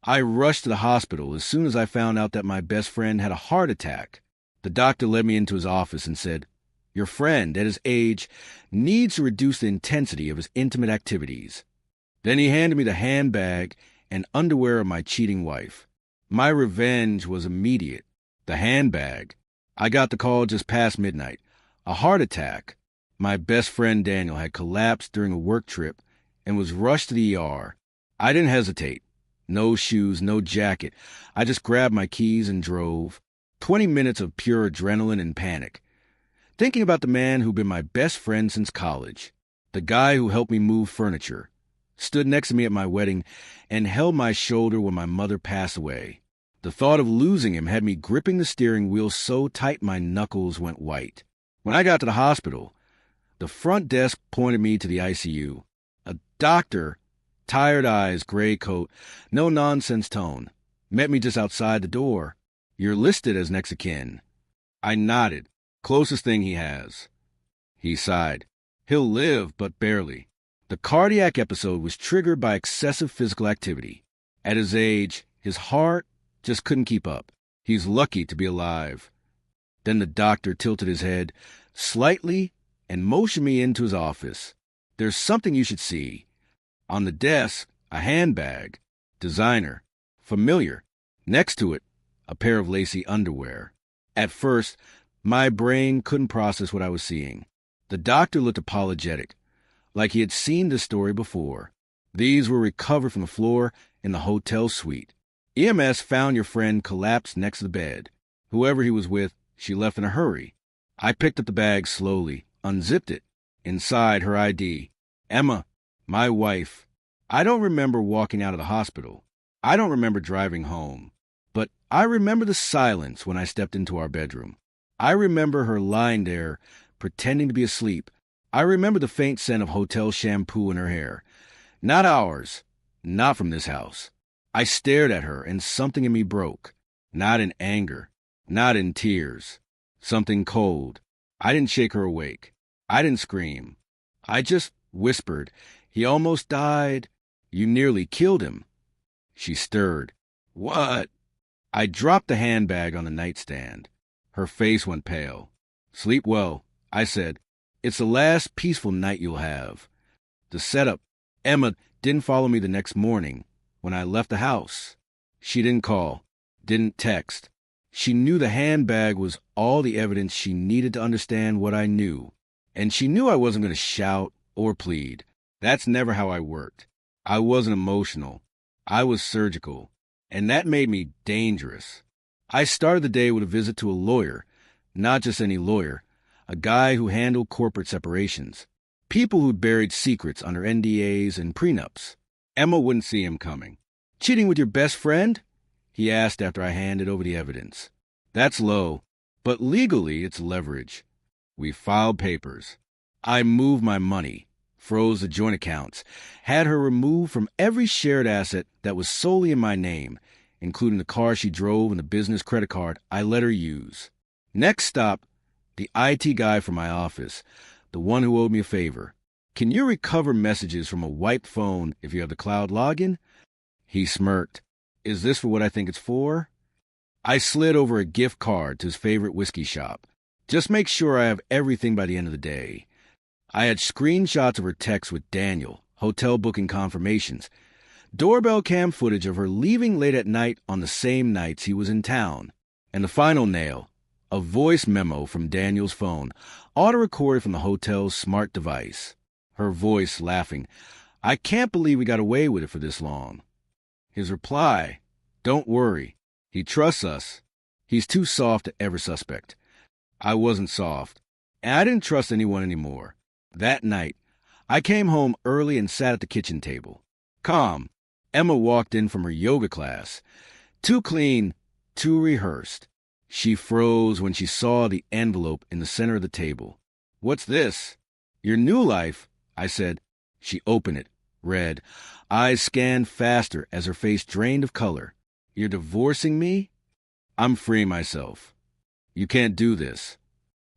I rushed to the hospital as soon as I found out that my best friend had a heart attack. The doctor led me into his office and said, "Your friend, at his age, needs to reduce the intensity of his intimate activities." Then he handed me the handbag and underwear of my cheating wife. My revenge was immediate. The handbag. I got the call just past midnight. A heart attack. My best friend Daniel had collapsed during a work trip and was rushed to the ER. I didn't hesitate. No shoes, no jacket. I just grabbed my keys and drove. 20 minutes of pure adrenaline and panic. Thinking about the man who'd been my best friend since college. The guy who helped me move furniture. Stood next to me at my wedding and held my shoulder when my mother passed away. The thought of losing him had me gripping the steering wheel so tight my knuckles went white. When I got to the hospital, the front desk pointed me to the ICU. A doctor, tired eyes, gray coat, no-nonsense tone, met me just outside the door. "You're listed as next of kin." I nodded. "Closest thing he has." He sighed. "He'll live, but barely." The cardiac episode was triggered by excessive physical activity. At his age, his heart just couldn't keep up. He's lucky to be alive. Then the doctor tilted his head slightly and motioned me into his office. "There's something you should see." On the desk, a handbag. Designer. Familiar. Next to it, a pair of lacy underwear. At first, my brain couldn't process what I was seeing. The doctor looked apologetic, like he had seen this story before. "These were recovered from the floor in the hotel suite. EMS found your friend collapsed next to the bed. Whoever he was with, she left in a hurry." I picked up the bag slowly, unzipped it. Inside, her ID. Emma, my wife. I don't remember walking out of the hospital. I don't remember driving home. But I remember the silence when I stepped into our bedroom. I remember her lying there, pretending to be asleep. I remember the faint scent of hotel shampoo in her hair. Not ours. Not from this house. I stared at her, and something in me broke. Not in anger. Not in tears. Something cold. I didn't shake her awake. I didn't scream. I just whispered, "He almost died. You nearly killed him." She stirred. "What?" I dropped the handbag on the nightstand. Her face went pale. "Sleep well," I said. "It's the last peaceful night you'll have." The setup. Emma didn't follow me the next morning when I left the house. She didn't call, didn't text. She knew the handbag was all the evidence she needed to understand what I knew. And she knew I wasn't going to shout or plead. That's never how I worked. I wasn't emotional. I was surgical. And that made me dangerous. I started the day with a visit to a lawyer, not just any lawyer, a guy who handled corporate separations, people who'd buried secrets under NDAs and prenups. Emma wouldn't see him coming. "Cheating with your best friend?" he asked after I handed over the evidence. "That's low, but legally it's leverage." We filed papers. I moved my money, froze the joint accounts, had her removed from every shared asset that was solely in my name, including the car she drove and the business credit card I let her use. Next stop, the IT guy from my office, the one who owed me a favor. "Can you recover messages from a wiped phone if you have the cloud login?" He smirked. "Is this for what I think it's for?" I slid over a gift card to his favorite whiskey shop. "Just make sure I have everything by the end of the day." I had screenshots of her texts with Daniel, hotel booking confirmations, doorbell cam footage of her leaving late at night on the same nights he was in town. And the final nail, a voice memo from Daniel's phone, auto-recorded from the hotel's smart device. Her voice laughing. "I can't believe we got away with it for this long." His reply, "Don't worry. He trusts us. He's too soft to ever suspect." I wasn't soft, and I didn't trust anyone anymore. That night, I came home early and sat at the kitchen table. Calm. Emma walked in from her yoga class. Too clean, too rehearsed. She froze when she saw the envelope in the center of the table. "What's this?" "Your new life," I said. She opened it, read. Eyes scanned faster as her face drained of color. "You're divorcing me?" "I'm freeing myself." "You can't do this."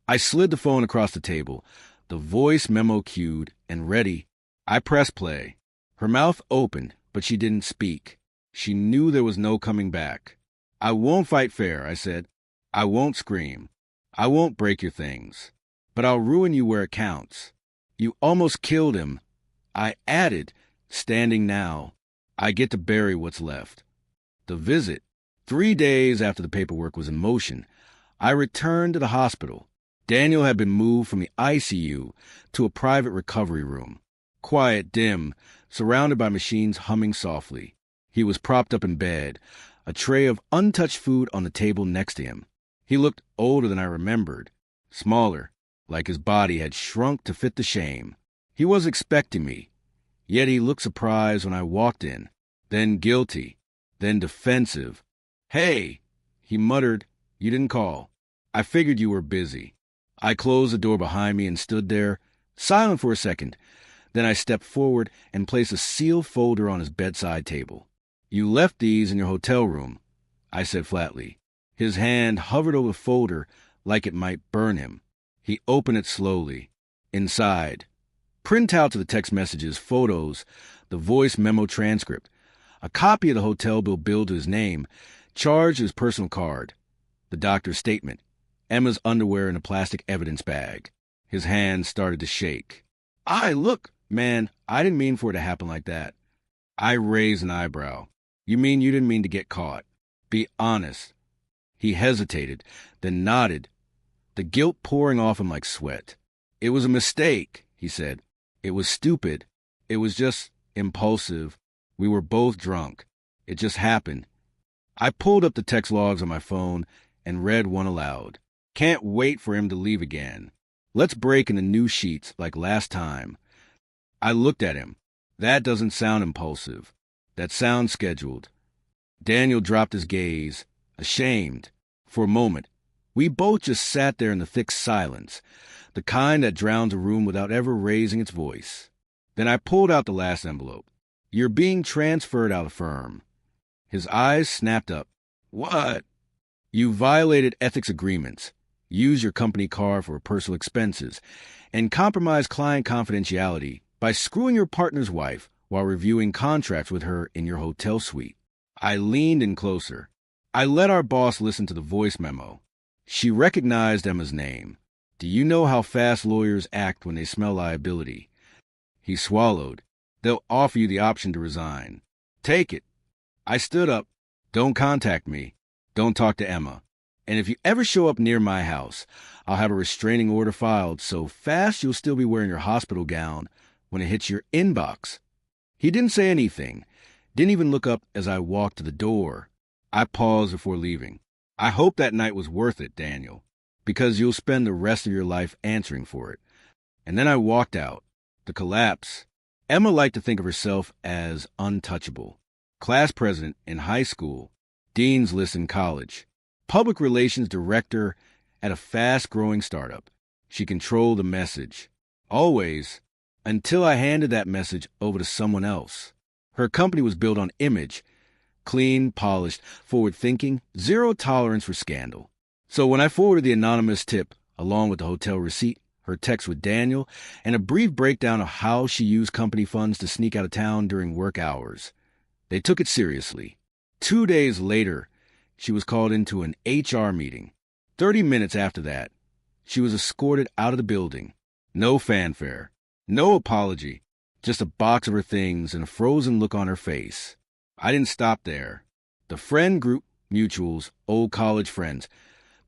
I slid the phone across the table, the voice memo cued and ready. I pressed play. Her mouth opened, but she didn't speak. She knew there was no coming back. I won't fight fair, I said. I won't scream. I won't break your things. But I'll ruin you where it counts. You almost killed him. I added, standing now. I get to bury what's left. The visit. 3 days after the paperwork was in motion, I returned to the hospital. Daniel had been moved from the ICU to a private recovery room. Quiet, dim, surrounded by machines humming softly. He was propped up in bed, a tray of untouched food on the table next to him. He looked older than I remembered, smaller, like his body had shrunk to fit the shame. He was expecting me, yet he looked surprised when I walked in, then guilty, then defensive. "Hey," he muttered, "you didn't call. I figured you were busy." I closed the door behind me and stood there, silent for a second. Then I stepped forward and placed a sealed folder on his bedside table. "You left these in your hotel room," I said flatly. His hand hovered over the folder like it might burn him. He opened it slowly. Inside, printouts of the text messages, photos, the voice memo transcript, a copy of the hotel bill billed to his name, charged to his personal card, the doctor's statement, Emma's underwear in a plastic evidence bag. His hand started to shake. Look, man, I didn't mean for it to happen like that." I raised an eyebrow. "You mean you didn't mean to get caught? Be honest." He hesitated, then nodded, the guilt pouring off him like sweat. "It was a mistake," he said. "It was stupid. It was just impulsive. We were both drunk. It just happened." I pulled up the text logs on my phone and read one aloud. "Can't wait for him to leave again. Let's break into new sheets like last time." I looked at him. That doesn't sound impulsive. That sounds scheduled. Daniel dropped his gaze, ashamed. For a moment, we both just sat there in the thick silence, the kind that drowns a room without ever raising its voice. Then I pulled out the last envelope. "You're being transferred out of firm." His eyes snapped up. "What?" "You violated ethics agreements, used your company car for personal expenses, and compromised client confidentiality by screwing your partner's wife while reviewing contracts with her in your hotel suite." I leaned in closer. I let our boss listen to the voice memo. She recognized Emma's name. "Do you know how fast lawyers act when they smell liability?" He swallowed. "They'll offer you the option to resign. Take it." I stood up. "Don't contact me. Don't talk to Emma. And if you ever show up near my house, I'll have a restraining order filed so fast you'll still be wearing your hospital gown when it hits your inbox." He didn't say anything, didn't even look up as I walked to the door. I paused before leaving. "I hope that night was worth it, Daniel, because you'll spend the rest of your life answering for it." And then I walked out. The collapse. Emma liked to think of herself as untouchable. Class president in high school, dean's list in college, public relations director at a fast-growing startup. She controlled the message. Always, until I handed that message over to someone else. Her company was built on image, clean, polished, forward-thinking, zero tolerance for scandal. So when I forwarded the anonymous tip, along with the hotel receipt, her text with Daniel, and a brief breakdown of how she used company funds to sneak out of town during work hours, they took it seriously. 2 days later, she was called into an HR meeting. 30 minutes after that, she was escorted out of the building. No fanfare, no apology, just a box of her things and a frozen look on her face. I didn't stop there. The friend group, mutuals, old college friends,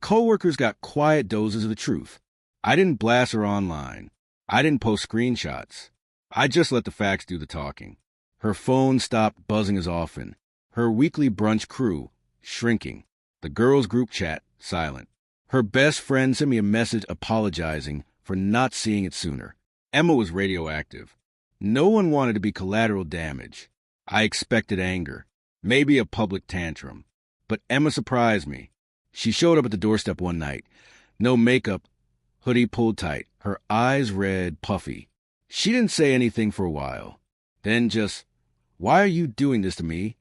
coworkers got quiet doses of the truth. I didn't blast her online. I didn't post screenshots. I just let the facts do the talking. Her phone stopped buzzing as often. Her weekly brunch crew, shrinking. The girls' group chat, silent. Her best friend sent me a message apologizing for not seeing it sooner. Emma was radioactive. No one wanted to be collateral damage. I expected anger, maybe a public tantrum. But Emma surprised me. She showed up at the doorstep one night. No makeup, hoodie pulled tight, her eyes red, puffy. She didn't say anything for a while. Then just, "Why are you doing this to me?"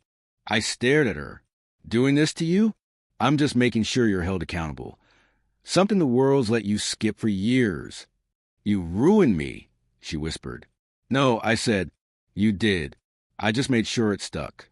I stared at her. "Doing this to you? I'm just making sure you're held accountable. Something the world's let you skip for years." "You ruined me," she whispered. "No," I said. "You did. I just made sure it stuck."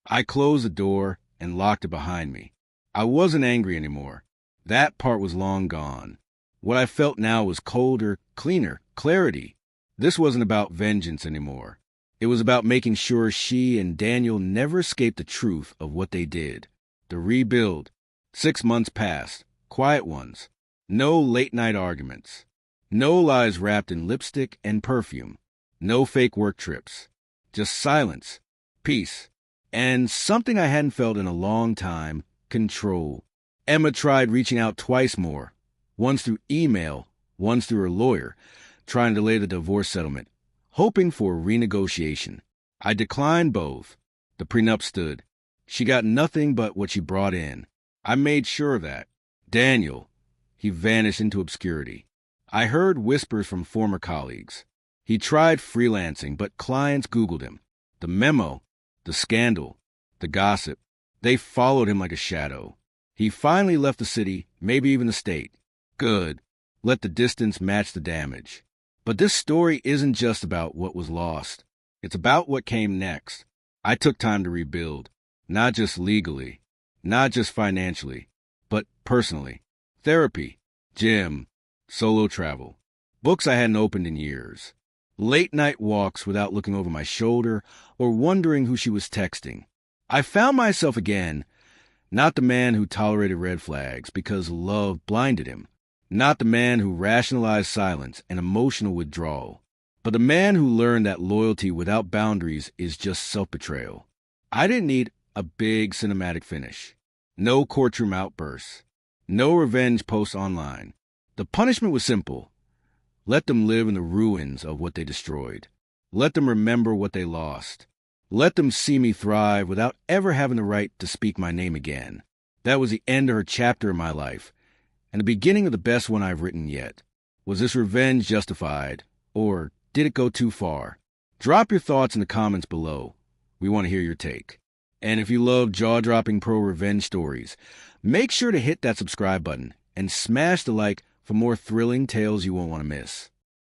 I closed the door and locked it behind me. I wasn't angry anymore. That part was long gone. What I felt now was colder, cleaner, clarity. This wasn't about vengeance anymore. It was about making sure she and Daniel never escaped the truth of what they did. The rebuild. 6 months passed. Quiet ones. No late-night arguments. No lies wrapped in lipstick and perfume. No fake work trips. Just silence, peace, and something I hadn't felt in a long time, control. Emma tried reaching out twice more, once through email, once through her lawyer, trying to delay the divorce settlement, hoping for renegotiation. I declined both. The prenup stood. She got nothing but what she brought in. I made sure of that. Daniel, he vanished into obscurity. I heard whispers from former colleagues. He tried freelancing, but clients Googled him. The memo, the scandal, the gossip, they followed him like a shadow. He finally left the city, maybe even the state. Good. Let the distance match the damage. But this story isn't just about what was lost. It's about what came next. I took time to rebuild, not just legally, not just financially, but personally. Therapy, gym, solo travel, books I hadn't opened in years, late-night walks without looking over my shoulder or wondering who she was texting. I found myself again, not the man who tolerated red flags because love blinded him, not the man who rationalized silence and emotional withdrawal, but the man who learned that loyalty without boundaries is just self-betrayal. I didn't need a big cinematic finish. No courtroom outbursts. No revenge posts online. The punishment was simple. Let them live in the ruins of what they destroyed. Let them remember what they lost. Let them see me thrive without ever having the right to speak my name again. That was the end of her chapter in my life, and the beginning of the best one I've written yet. Was this revenge justified, or did it go too far? Drop your thoughts in the comments below. We want to hear your take. And if you love jaw-dropping pro-revenge stories, make sure to hit that subscribe button and smash the like for more thrilling tales you won't want to miss.